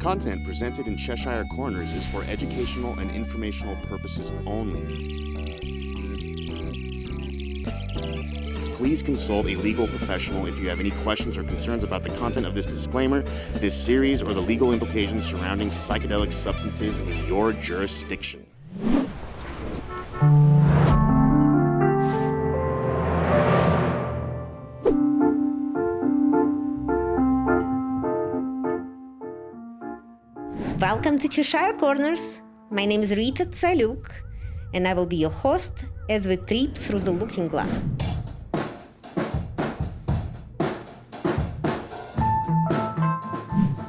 Content presented in Cheshire Corners is for educational and informational purposes only. Please consult a legal professional if you have any questions or concerns about the content of this disclaimer, this series, or the legal implications surrounding psychedelic substances in your jurisdiction. Welcome to Cheshire Corners. My name is Rita Tsaluk, and I will be your host as we trip through the looking glass.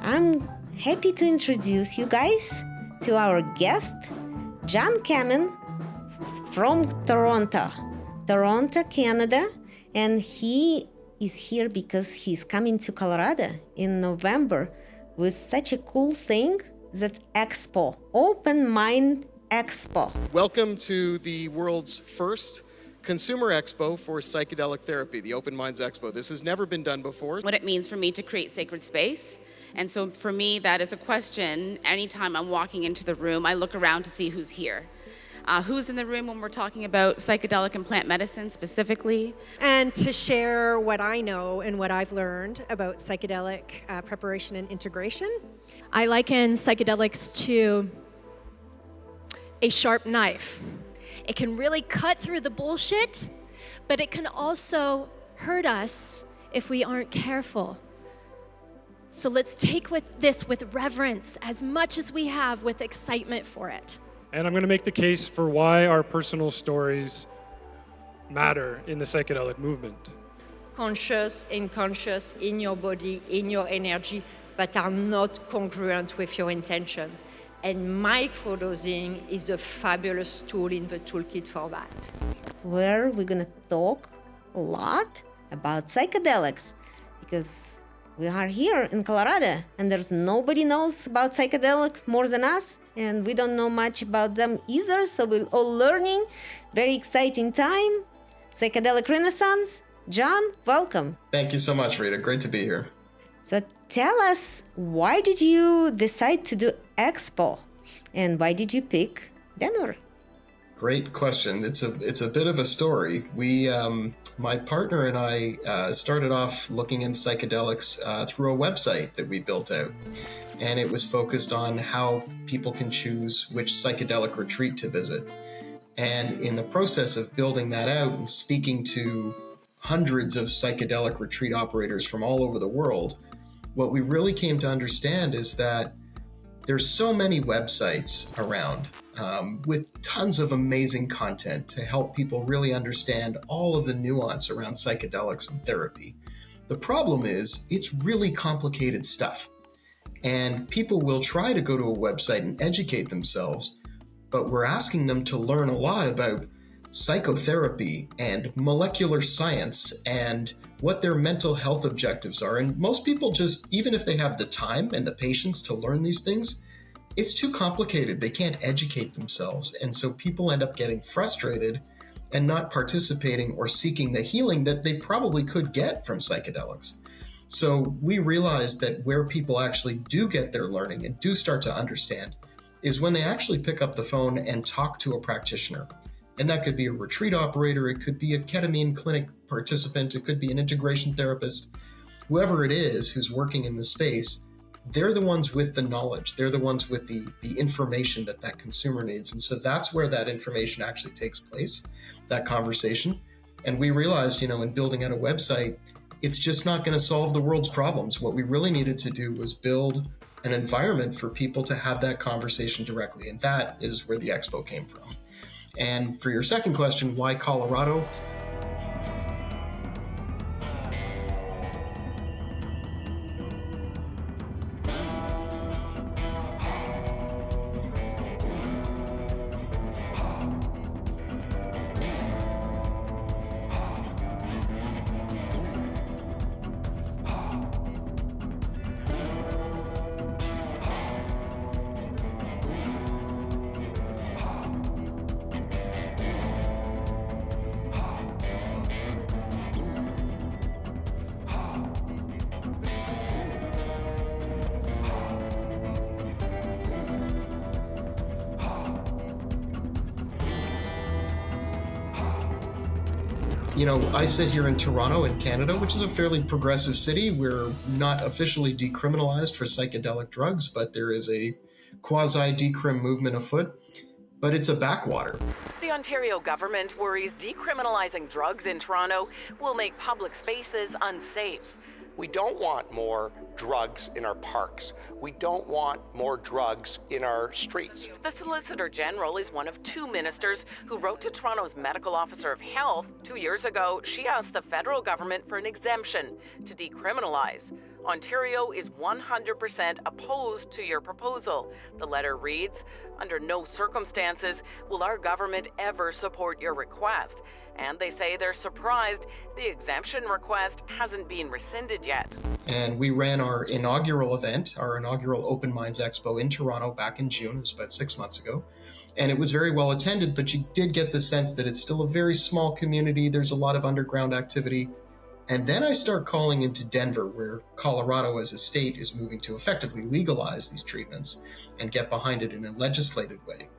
I'm happy to introduce you guys to our guest, John Kamin from Toronto, Canada, and he is here because he's coming to Colorado in November with such a cool thing, that Expo, Open Mind Expo. Welcome to the world's first consumer expo for psychedelic therapy, the Open Minds Expo. This has never been done before. What it means for me to create sacred space. And so for me, that is a question. Anytime I'm walking into the room, I look around to see who's here. Who's in the room when we're talking about psychedelic and plant medicine specifically. And to share what I know and what I've learned about psychedelic preparation and integration. I liken psychedelics to a sharp knife. It can really cut through the bullshit, but it can also hurt us if we aren't careful. So let's take this with reverence as much as we have with excitement for it. And I'm going to make the case for why our personal stories matter in the psychedelic movement. Conscious and unconscious in your body, in your energy, that are not congruent with your intention. And microdosing is a fabulous tool in the toolkit for that. Where we're going to talk a lot about psychedelics, because we are here in Colorado and there's nobody knows about psychedelics more than us, and we don't know much about them either, so we're all learning. Very exciting time. Psychedelic Renaissance. John, welcome. Thank you so much, Rita. Great to be here. So tell us, why did you decide to do Expo, and why did you pick Denver? Great question. It's a bit of a story. We, my partner and I started off looking in psychedelics through a website that we built out. And it was focused on how people can choose which psychedelic retreat to visit. And in the process of building that out and speaking to hundreds of psychedelic retreat operators from all over the world, what we really came to understand is that there's so many websites around with tons of amazing content to help people really understand all of the nuance around psychedelics and therapy. The problem is it's really complicated stuff. And people will try to go to a website and educate themselves, but we're asking them to learn a lot about psychotherapy and molecular science and what their mental health objectives are. And most people just, even if they have the time and the patience to learn these things, it's too complicated. They can't educate themselves. And so people end up getting frustrated and not participating or seeking the healing that they probably could get from psychedelics. So we realized that where people actually do get their learning and do start to understand is when they actually pick up the phone and talk to a practitioner. And that could be a retreat operator, it could be a ketamine clinic participant, it could be an integration therapist. Whoever it is who's working in the space, they're the ones with the knowledge. They're the ones with the information that consumer needs. And so that's where that information actually takes place, that conversation. And we realized, in building out a website, it's just not going to solve the world's problems. What we really needed to do was build an environment for people to have that conversation directly. And that is where the expo came from. And for your second question, why Colorado? I sit here in Toronto in Canada, which is a fairly progressive city. We're not officially decriminalized for psychedelic drugs, but there is a quasi-decrim movement afoot. But it's a backwater. The Ontario government worries decriminalizing drugs in Toronto will make public spaces unsafe. We don't want more drugs in our parks. We don't want more drugs in our streets. The Solicitor General is one of 2 ministers who wrote to Toronto's Medical Officer of Health 2 years ago. She asked the federal government for an exemption to decriminalize. Ontario is 100% opposed to your proposal. The letter reads, "Under no circumstances will our government ever support your request." And they say they're surprised the exemption request hasn't been rescinded yet. And we ran our inaugural event, our inaugural Open Minds Expo in Toronto back in June. It was about 6 months ago. And it was very well attended, but you did get the sense that it's still a very small community. There's a lot of underground activity. And then I start calling into Denver, where Colorado as a state is moving to effectively legalize these treatments and get behind it in a legislative way.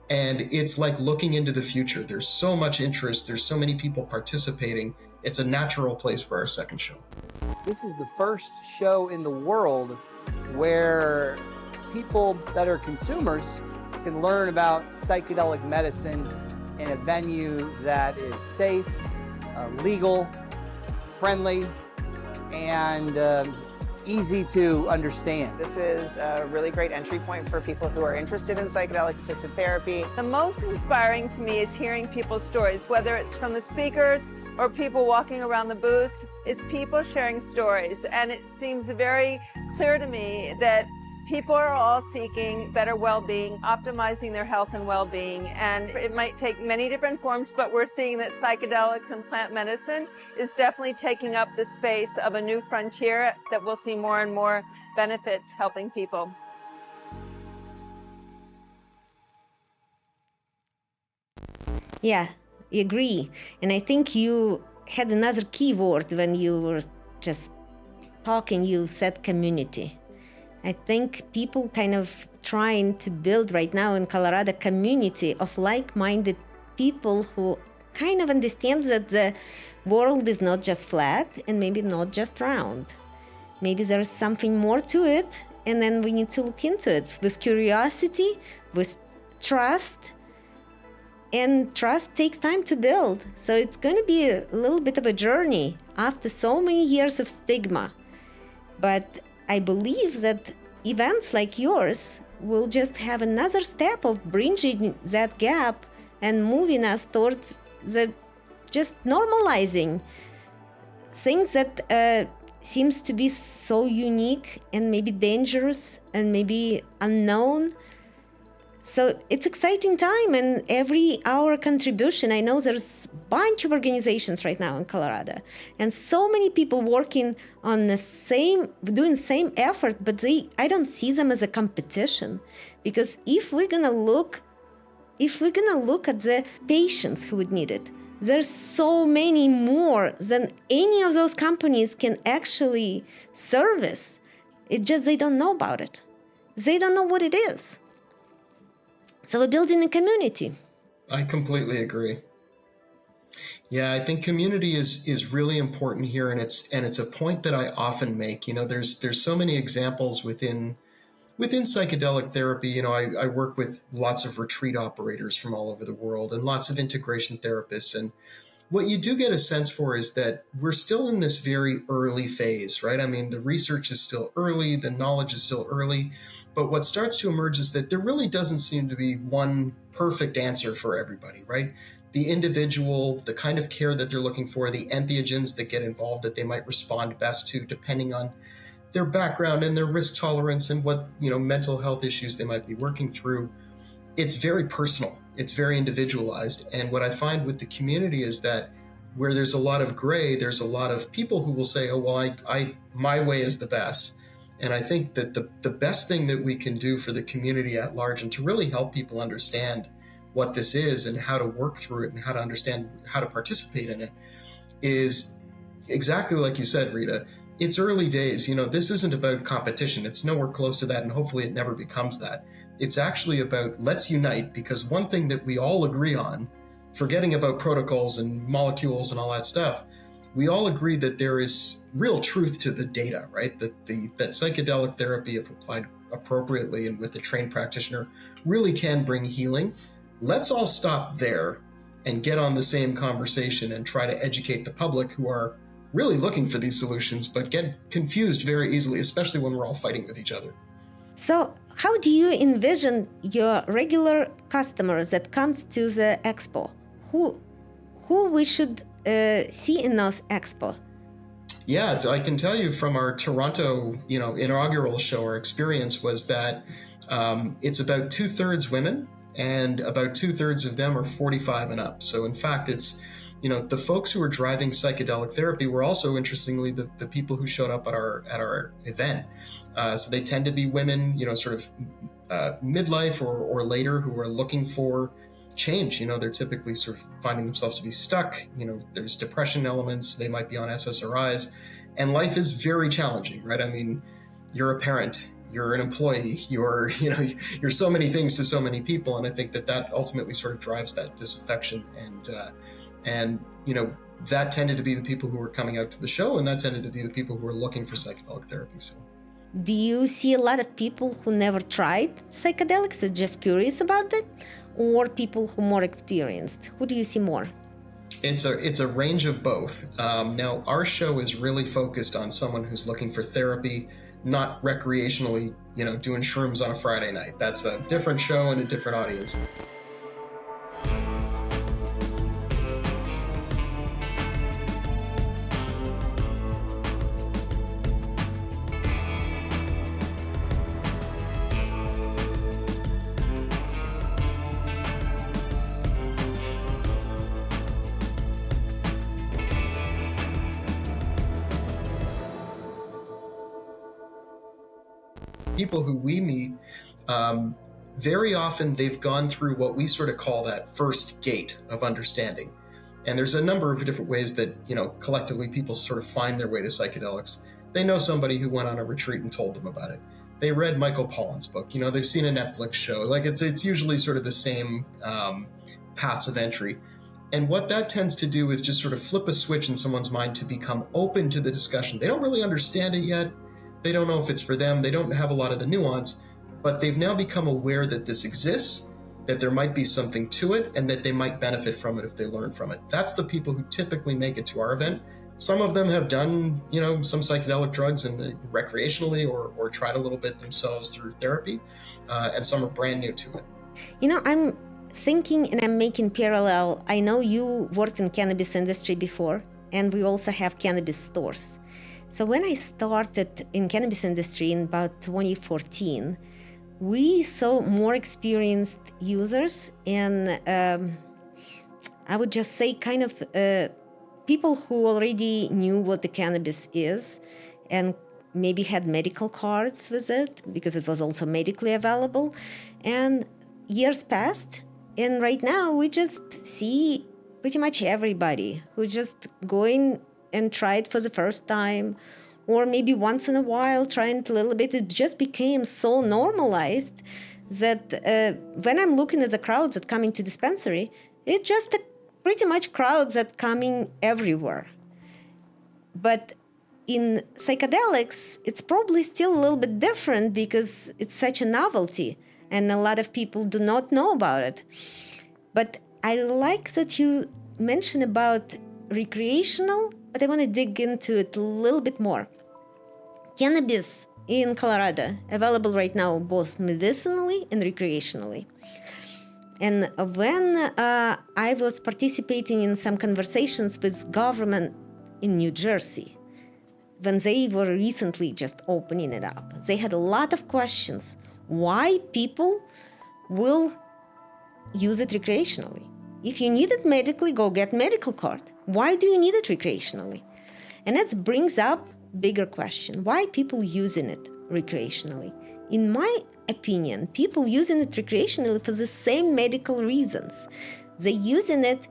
And it's like looking into the future. There's so much interest. There's so many people participating. It's a natural place for our second show. This is the first show in the world where people that are consumers can learn about psychedelic medicine in a venue that is safe, legal, friendly, and easy to understand. This is a really great entry point for people who are interested in psychedelic-assisted therapy. The most inspiring to me is hearing people's stories, whether it's from the speakers or people walking around the booths. It's people sharing stories, and it seems very clear to me that people are all seeking better well-being, optimizing their health and well-being, and it might take many different forms, but we're seeing that psychedelics and plant medicine is definitely taking up the space of a new frontier that we'll see more and more benefits helping people. Yeah, I agree. And I think you had another keyword when you were just talking, you said community. I think people kind of trying to build right now in Colorado community of like-minded people who kind of understand that the world is not just flat and maybe not just round. Maybe there is something more to it, and then we need to look into it with curiosity, with trust, and trust takes time to build. So it's going to be a little bit of a journey after so many years of stigma. But I believe that events like yours will just have another step of bridging that gap and moving us towards the just normalizing things that seems to be so unique and maybe dangerous and maybe unknown. So it's exciting time, and our contribution, I know there's a bunch of organizations right now in Colorado, and so many people working on doing the same effort, but I don't see them as a competition, because if we're gonna look at the patients who would need it, there's so many more than any of those companies can actually service. It just, they don't know about it. They don't know what it is. So we're building a community. I completely agree. Yeah, I think community is really important here, and it's a point that I often make. There's so many examples within psychedelic therapy. I work with lots of retreat operators from all over the world and lots of integration therapists, and what you do get a sense for is that we're still in this very early phase, right? I mean, the research is still early, the knowledge is still early, but what starts to emerge is that there really doesn't seem to be one perfect answer for everybody, right? The individual, the kind of care that they're looking for, the entheogens that get involved that they might respond best to, depending on their background and their risk tolerance and what, mental health issues they might be working through. It's very personal. It's very individualized. And what I find with the community is that where there's a lot of gray, there's a lot of people who will say, oh, well, my way is the best. And I think that the best thing that we can do for the community at large, and to really help people understand what this is and how to work through it and how to understand how to participate in it, is exactly like you said, Rita. It's early days. This isn't about competition. It's nowhere close to that, and hopefully it never becomes that. It's actually about let's unite, because one thing that we all agree on forgetting about protocols and molecules and all that stuff, we all agree that there is real truth to the data, right? That psychedelic therapy, if applied appropriately and with a trained practitioner, really can bring healing. Let's all stop there and get on the same conversation and try to educate the public who are really looking for these solutions, but get confused very easily, especially when we're all fighting with each other. So how do you envision your regular customers that comes to the expo? Who we should see in those expo? Yeah, so I can tell you from our Toronto, inaugural show, our experience was that it's about 2/3 women, and about 2/3 of them are 45 and up. So in fact, it's the folks who are driving psychedelic therapy were also, interestingly, the people who showed up at our event. So they tend to be women, sort of midlife or later, who are looking for change. They're typically sort of finding themselves to be stuck. There's depression elements. They might be on SSRIs, and life is very challenging, right? I mean, you're a parent, you're an employee, you're so many things to so many people, and I think that ultimately sort of drives that disaffection, and that tended to be the people who were coming out to the show, and that tended to be the people who were looking for psychedelic therapy. So. Do you see a lot of people who never tried psychedelics, are just curious about it, or people who are more experienced? Who do you see more? It's a range of both. Now, our show is really focused on someone who's looking for therapy, not recreationally, doing shrooms on a Friday night. That's a different show and a different audience. People who we meet, very often they've gone through what we sort of call that first gate of understanding. And there's a number of different ways that, collectively people sort of find their way to psychedelics. They know somebody who went on a retreat and told them about it. They read Michael Pollan's book. They've seen a Netflix show. Like it's usually sort of the same paths of entry. And what that tends to do is just sort of flip a switch in someone's mind to become open to the discussion. They don't really understand it yet. They don't know if it's for them. They don't have a lot of the nuance, but they've now become aware that this exists, that there might be something to it, and that they might benefit from it if they learn from it. That's the people who typically make it to our event. Some of them have done, some psychedelic drugs recreationally or tried a little bit themselves through therapy, and some are brand new to it. I'm thinking and I'm making parallel. I know you worked in cannabis industry before, and we also have cannabis stores. So when I started in cannabis industry in about 2014, we saw more experienced users and I would just say kind of people who already knew what the cannabis is and maybe had medical cards with it because it was also medically available. And years passed, and right now we just see pretty much everybody who just going and try it for the first time, or maybe once in a while trying it a little bit. It just became so normalized that when I'm looking at the crowds that coming to dispensary, it's just pretty much crowds that coming everywhere. But in psychedelics, it's probably still a little bit different because it's such a novelty and a lot of people do not know about it. But I like that you mentioned about recreational, but I want to dig into it a little bit more. Cannabis in Colorado, available right now both medicinally and recreationally. And when I was participating in some conversations with government in New Jersey, when they were recently just opening it up, they had a lot of questions. Why people will use it recreationally? If you need it medically, go get medical card. Why do you need it recreationally? And that brings up bigger question. Why people using it recreationally? In my opinion, people using it recreationally for the same medical reasons. They're using it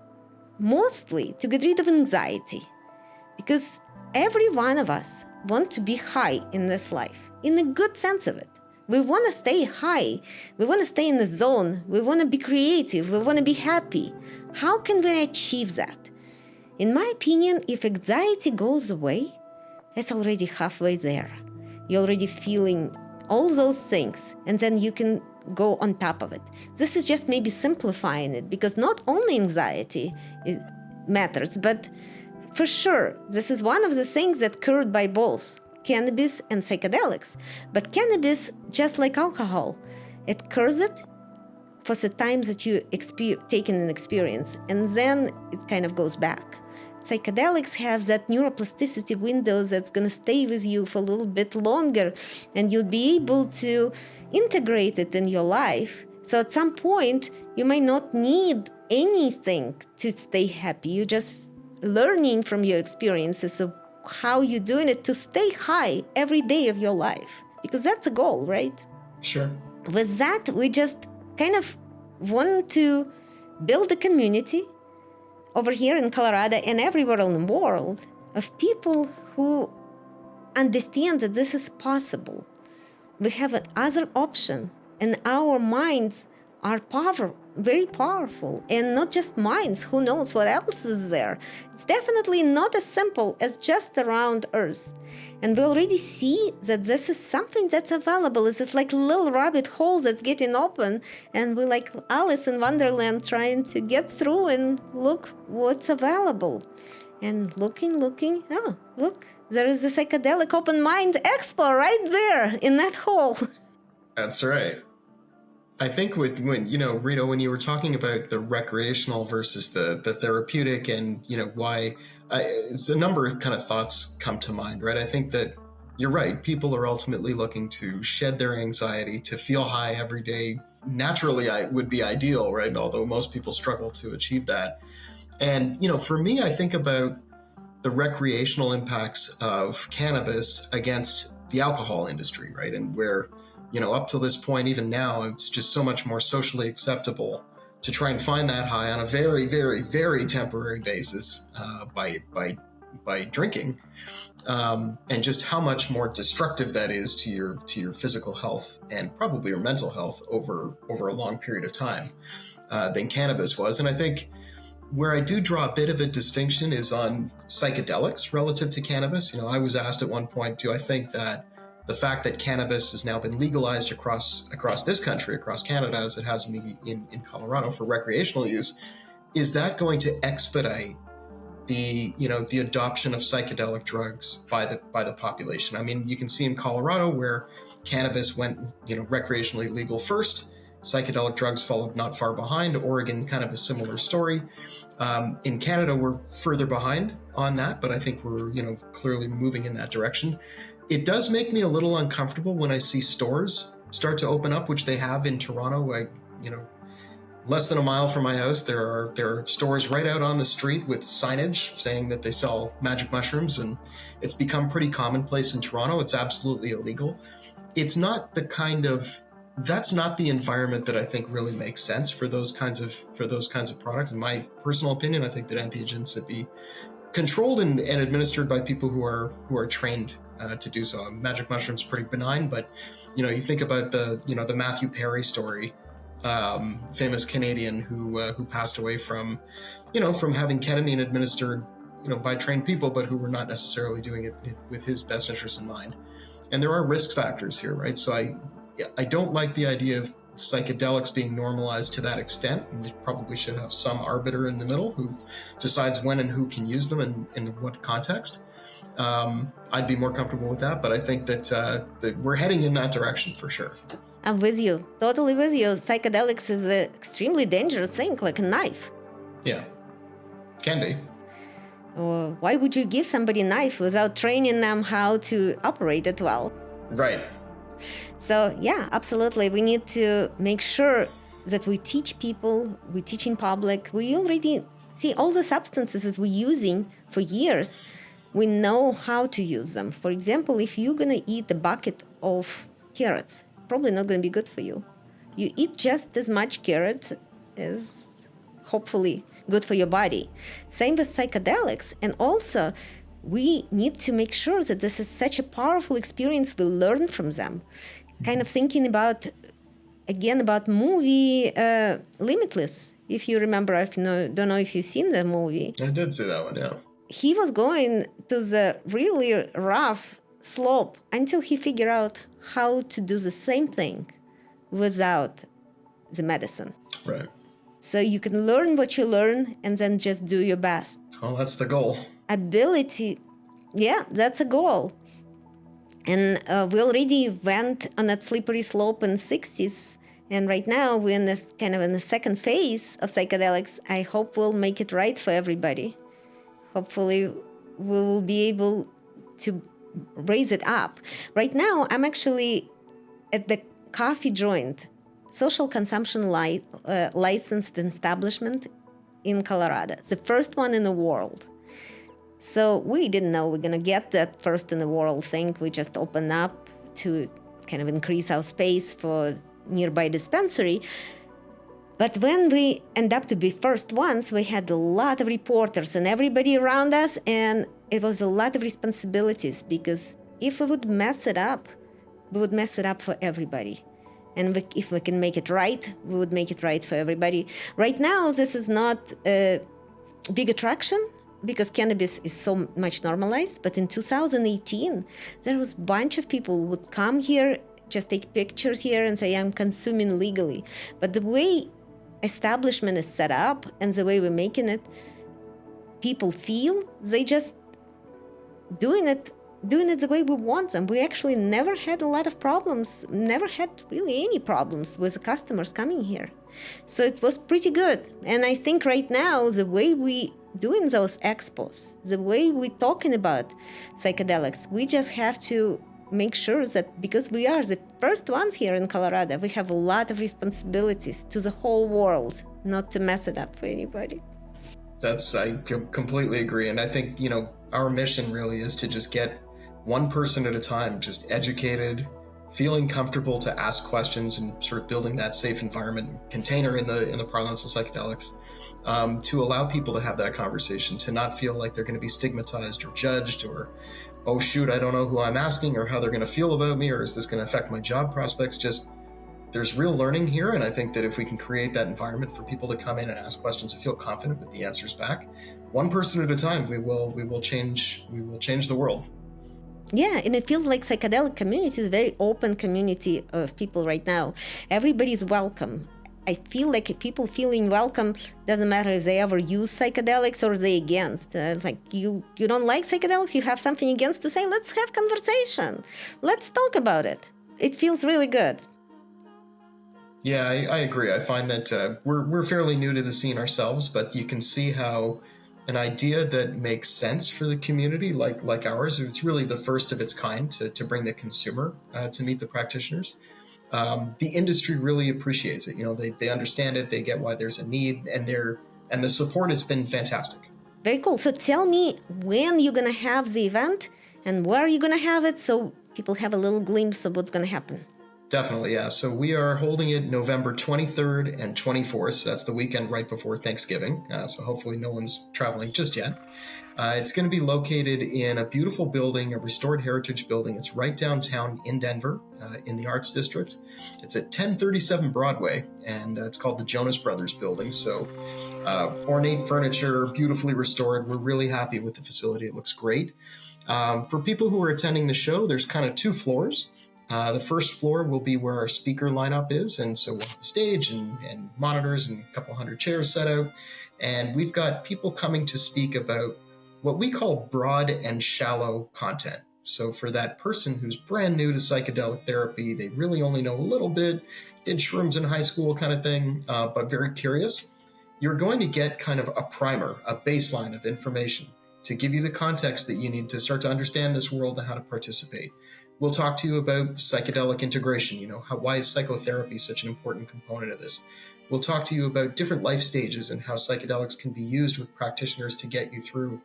mostly to get rid of anxiety. Because every one of us want to be high in this life, in a good sense of it. We want to stay high. We want to stay in the zone. We want to be creative. We want to be happy. How can we achieve that? In my opinion, if anxiety goes away, it's already halfway there. You're already feeling all those things, and then you can go on top of it. This is just maybe simplifying it, because not only anxiety matters, but for sure, this is one of the things that cured by both cannabis and psychedelics. But cannabis, just like alcohol, it cures it for the times that you take in an experience, and then it kind of goes back. Psychedelics have that neuroplasticity window that's going to stay with you for a little bit longer, and you'll be able to integrate it in your life. So at some point, you might not need anything to stay happy. You're just learning from your experiences of how you're doing it to stay high every day of your life, because that's a goal, right? Sure. With that, we just kind of want to build a community over here in Colorado and everywhere in the world of people who understand that this is possible. We have another option, and our minds are very powerful, and not just minds. Who knows what else is there? It's definitely not as simple as just around Earth. And we already see that this is something that's available. It's just like a little rabbit hole that's getting open, and we're like Alice in Wonderland trying to get through and look what's available. And looking, oh, look, there is the Psychedelic Open Mind Expo right there in that hole. That's right. I think when Rita, when you were talking about the recreational versus the therapeutic, and why, it's a number of kind of thoughts come to mind, right? I think that you're right. People are ultimately looking to shed their anxiety, to feel high every day. Naturally, would be ideal, right? Although most people struggle to achieve that. And for me, I think about the recreational impacts of cannabis against the alcohol industry, right? And where up to this point, even now, it's just so much more socially acceptable to try and find that high on a very, very, very temporary basis by drinking, and just how much more destructive that is to your physical health and probably your mental health over a long period of time than cannabis was. And I think where I do draw a bit of a distinction is on psychedelics relative to cannabis. I was asked at one point, do I think that the fact that cannabis has now been legalized across this country, across Canada, as it has in Colorado for recreational use, is that going to expedite the adoption of psychedelic drugs by the population? I mean, you can see in Colorado where cannabis went recreationally legal first, psychedelic drugs followed not far behind. Oregon, kind of a similar story. In Canada, we're further behind on that, but I think we're clearly moving in that direction. It does make me a little uncomfortable when I see stores start to open up, which they have in Toronto. Less than a mile from my house, there are stores right out on the street with signage saying that they sell magic mushrooms, and it's become pretty commonplace in Toronto. It's absolutely illegal. It's not that's not the environment that I think really makes sense for those kinds of products. In my personal opinion, I think that entheogens should be controlled and administered by people who are trained to do so. Magic mushrooms pretty benign, but you think about the Matthew Perry story, famous Canadian who passed away from having ketamine administered by trained people, but who were not necessarily doing it with his best interest in mind. And there are risk factors here, right? So I don't like the idea of psychedelics being normalized to that extent, and we probably should have some arbiter in the middle who decides when and who can use them and in what context. I'd be more comfortable with that, but I think that we're heading in that direction for sure. I'm with you, totally with you. Psychedelics is an extremely dangerous thing, like a knife. Yeah, can be. Why would you give somebody a knife without training them how to operate it well? Right. So yeah, absolutely. We need to make sure that we teach people, we teach in public. We already see all the substances that we're using for years. We know how to use them. For example, if you're going to eat a bucket of carrots, probably not going to be good for you. You eat just as much carrots as hopefully good for your body. Same with psychedelics. And also, we need to make sure that this is such a powerful experience we learn from them. kind of thinking about movie Limitless. If you remember, don't know if you've seen the movie. I did see that one, yeah. He was going to the really rough slope until he figured out how to do the same thing without the medicine. Right. So you can learn what you learn and then just do your best. Well, that's the goal. Ability, yeah, that's a goal. And we already went on that slippery slope in the 60s. And right now we're in this kind of in the second phase of psychedelics. I hope we'll make it right for everybody. Hopefully we will be able to raise it up. Right now, I'm actually at the coffee joint, social consumption licensed establishment in Colorado. It's the first one in the world. So we didn't know we're going to get that first in the world thing. We just opened up to kind of increase our space for nearby dispensary. But when we end up to be first ones, we had a lot of reporters and everybody around us, and it was a lot of responsibilities, because if we would mess it up, we would mess it up for everybody. And if we can make it right, we would make it right for everybody. Right now, this is not a big attraction because cannabis is so much normalized. But in 2018, there was a bunch of people who would come here, just take pictures here and say, I'm consuming legally. But the way establishment is set up and the way we're making it, people feel they just doing it the way we want them. We actually never had a lot of problems, never had really any problems with the customers coming here. So it was pretty good. And I think right now, the way we doing those expos, the way we talking about psychedelics, we just have to make sure that because we are the first ones here in Colorado, we have a lot of responsibilities to the whole world, not to mess it up for anybody. I completely agree. And I think, our mission really is to just get one person at a time, just educated, feeling comfortable to ask questions, and sort of building that safe environment container in the parlance of psychedelics, to allow people to have that conversation, to not feel like they're going to be stigmatized or judged, or, oh shoot, I don't know who I'm asking or how they're going to feel about me, or is this going to affect my job prospects? Just there's real learning here. And I think that if we can create that environment for people to come in and ask questions and feel confident with the answers back, one person at a time, we will change the world. Yeah, and it feels like psychedelic community is a very open community of people right now. Everybody's welcome. I feel like people feeling welcome doesn't matter if they ever use psychedelics or they against. Like you don't like psychedelics, you have something against to say, let's have conversation. Let's talk about it. It feels really good. Yeah, I agree. I find that we're fairly new to the scene ourselves, but you can see how an idea that makes sense for the community like ours, it's really the first of its kind to bring the consumer to meet the practitioners. The industry really appreciates it. They understand it, they get why there's a need, and the support has been fantastic. Very cool. So tell me when you're going to have the event and where you're going to have it so people have a little glimpse of what's going to happen. Definitely, yeah. So we are holding it November 23rd and 24th. So that's the weekend right before Thanksgiving. So hopefully no one's traveling just yet. It's going to be located in a beautiful building, a restored heritage building. It's right downtown in Denver, in the Arts District. It's at 1037 Broadway, and it's called the Jonas Brothers Building. So ornate furniture, beautifully restored. We're really happy with the facility. It looks great. For people who are attending the show, there's kind of two floors. The first floor will be where our speaker lineup is, and so we'll have a stage and monitors and a couple hundred chairs set out. And we've got people coming to speak about what we call broad and shallow content. So for that person who's brand new to psychedelic therapy, they really only know a little bit, did shrooms in high school kind of thing, but very curious, you're going to get kind of a primer, a baseline of information to give you the context that you need to start to understand this world and how to participate. We'll talk to you about psychedelic integration, why is psychotherapy such an important component of this? We'll talk to you about different life stages and how psychedelics can be used with practitioners to get you through,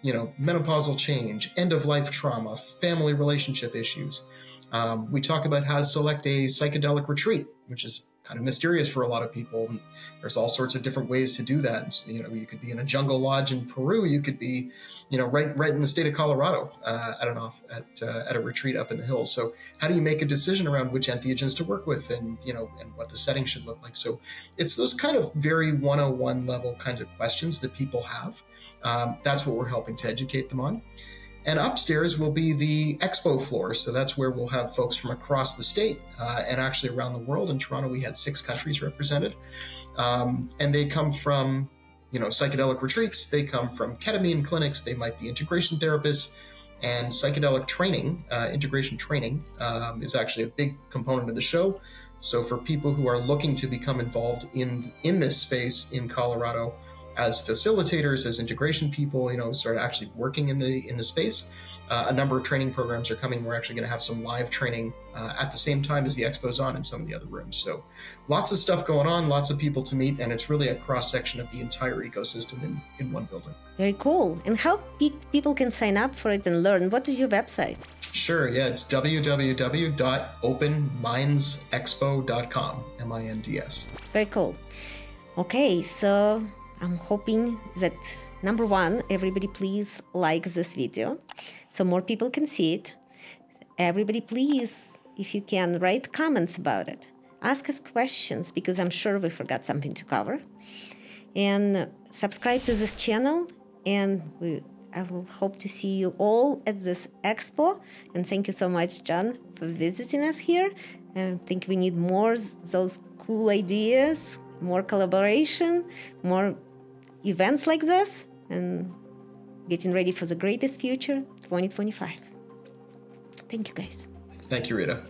menopausal change, end-of-life trauma, family relationship issues. We talk about how to select a psychedelic retreat, which is kind of mysterious for a lot of people. And there's all sorts of different ways to do that. And so, you could be in a jungle lodge in Peru. You could be, right in the state of Colorado, at a retreat up in the hills. So how do you make a decision around which entheogens to work with and what the setting should look like? So it's those kind of very 101 level kinds of questions that people have. That's what we're helping to educate them on. And upstairs will be the expo floor. So that's where we'll have folks from across the state and actually around the world. In Toronto, we had 6 countries represented. And they come from, psychedelic retreats. They come from ketamine clinics. They might be integration therapists. And psychedelic training, integration training, is actually a big component of the show. So for people who are looking to become involved in this space in Colorado, as facilitators, as integration people, sort of actually working in the space. A number of training programs are coming. We're actually going to have some live training at the same time as the expo's on in some of the other rooms. So lots of stuff going on, lots of people to meet, and it's really a cross-section of the entire ecosystem in one building. Very cool. And how people can sign up for it and learn? What is your website? Sure, yeah, it's www.openmindsexpo.com, MINDS. Very cool. Okay, so I'm hoping that, number one, everybody please like this video so more people can see it. Everybody please, if you can, write comments about it. Ask us questions because I'm sure we forgot something to cover. And subscribe to this channel, and I will hope to see you all at this expo. And thank you so much, John, for visiting us here. I think we need more those cool ideas, more collaboration, more events like this, and getting ready for the greatest future, 2025. Thank you, guys. Thank you, Rita.